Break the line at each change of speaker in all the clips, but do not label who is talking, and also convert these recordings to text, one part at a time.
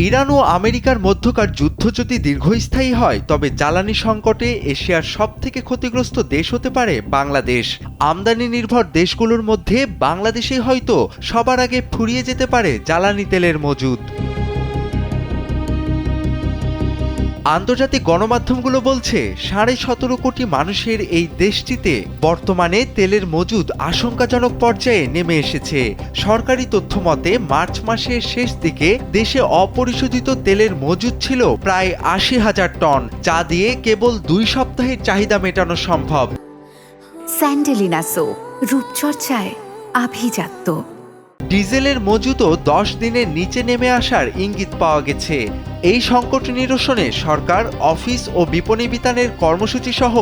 Iran ও আমেরিকার মধ্যকার যুদ্ধ যদি দীর্ঘস্থায়ী হয় তবে জ্বালানি সংকটে এশিয়ার সবথেকে ক্ষতিগ্রস্ত দেশ হতে পারে বাংলাদেশ। আমদানি নির্ভর দেশগুলোর মধ্যে বাংলাদেশেই হয়তো সবার আগে ফুরিয়ে যেতে পারে জ্বালানি তেলের মজুদ। আন্তর্জাতিক গণমাধ্যমগুলো বলছে 17.5 কোটি মানুষের এই দেশটিতে বর্তমানে তেলের মজুদ আশঙ্কাজনক পর্যায়ে নেমে এসেছে। সরকারি তথ্য মতে মার্চ মাসের শেষ দিকে দেশে অপরিশোধিত তেলের মজুদ ছিল প্রায় 80,000 টন, যা দিয়ে কেবল 2 সপ্তাহের চাহিদা মেটানো সম্ভব।
স্যান্ডেলিনা সো, রূপচর্চায় আভিজাত্য।
ডিজেলের মজুদও 10 দিনের নিচে নেমে আসার ইঙ্গিত পাওয়া গেছে। এই সংকট নিরসনে সরকার অফিস ও বিপণী বিতানের কর্মসূচি সহ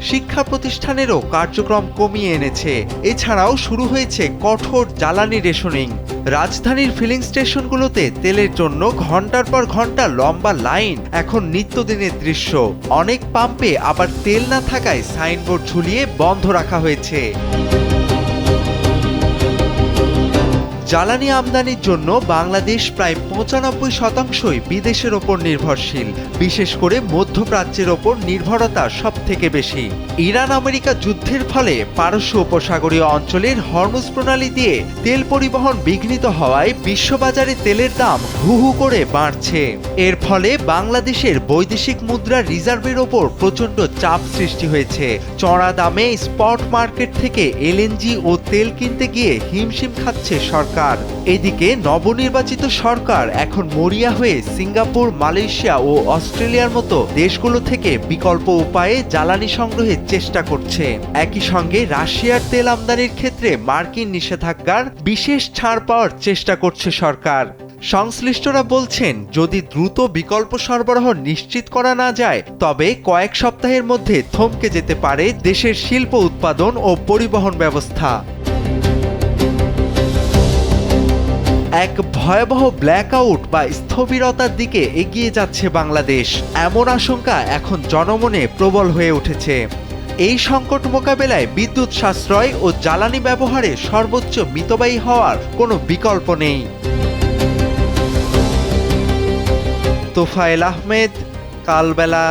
শিক্ষা প্রতিষ্ঠানেরও কার্যক্রম কমিয়ে এনেছে। এছাড়াও শুরু হয়েছে কঠোর জ্বালানি রেশনিং। রাজধানীর ফিলিং স্টেশনগুলোতে তেলের জন্য ঘন্টার পর ঘন্টা লম্বা লাইন এখন নিত্যদিনের দৃশ্য। অনেক পাম্পে আবার তেল না থাকায় সাইনবোর্ড ঝুলিয়ে বন্ধ রাখা হয়েছে। জ্বালানি আমদানির জন্য বাংলাদেশ প্রায় 95% বিদেশের ওপর নির্ভরশীল। বিশেষ করে মধ্যপ্রাচ্যের ওপর নির্ভরতা সবথেকে বেশি। ইরান আমেরিকা যুদ্ধের ফলে পারস্য উপসাগরীয় অঞ্চলের হরমুজ প্রণালী দিয়ে তেল পরিবহন বিঘ্নিত হওয়ায় বিশ্ববাজারে তেলের দাম হু হু করে বাড়ছে। এর ফলে বাংলাদেশের বৈদেশিক মুদ্রা রিজার্ভের ওপর প্রচণ্ড চাপ সৃষ্টি হয়েছে। চড়া দামে স্পট মার্কেট থেকে এলএনজি ও তেল কিনতে গিয়ে হিমশিম খাচ্ছে সরকার। এদিকে নবনির্বাচিত সরকার এখন মরিয়া হয়ে সিঙ্গাপুর, মালয়েশিয়া ও অস্ট্রেলিয়ার মতো দেশগুলো থেকে বিকল্প উপায়ে জ্বালানি সংগ্রহের চেষ্টা করছে। একই সঙ্গে রাশিয়ার তেল আমদানির ক্ষেত্রে মার্কিন নিষেধাজ্ঞার বিশেষ ছাড় পাওয়ার চেষ্টা করছে সরকার। সংশ্লিষ্টরা বলছেন, যদি দ্রুত বিকল্প সরবরাহ নিশ্চিত করা না যায় তবে কয়েক সপ্তাহের মধ্যে থমকে যেতে পারে দেশের শিল্প উৎপাদন ও পরিবহন ব্যবস্থা। এক ভয়াবহ ব্ল্যাকআউট বা স্থবিরতার দিকে এগিয়ে যাচ্ছে বাংলাদেশ, এমন আশঙ্কা এখন জনমনে প্রবল হয়ে উঠেছে। এই সংকট মোকাবেলায় বিদ্যুৎ সাশ্রয় ও জ্বালানি ব্যবহারে সর্বোচ্চ মিতব্যয়ী হওয়ার কোনো বিকল্প নেই। তোফায়েল আহমেদ, কালবেলা।